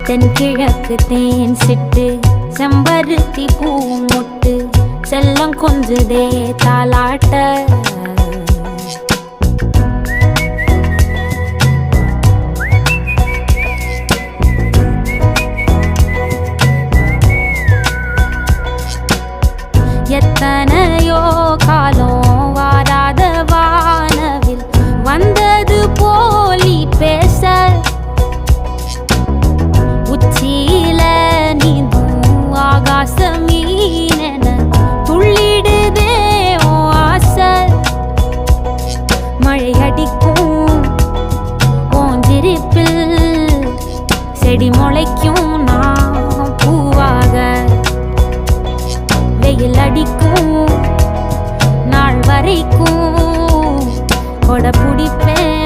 தென்கிழக்கு தேன் சிட்டு செம்பருத்தி பூ முட்டு செல்லம் கொஞ்சுதே தாலாட்ட எத்தனையோ காலம் வாராத வானவில் வந்தது போலி பேச உச்சியில நீந்தும் ஆகாச மீனென துள்ளிடுதே ஓ ஆசை மழை அடிக்கும் ஓஞ்சிருப்பில் செடி முளைக்கும் நான் பூவாக வெயில் அடிக்கும் நாள் வரைக்கும் கொடை பிடிப்பேன்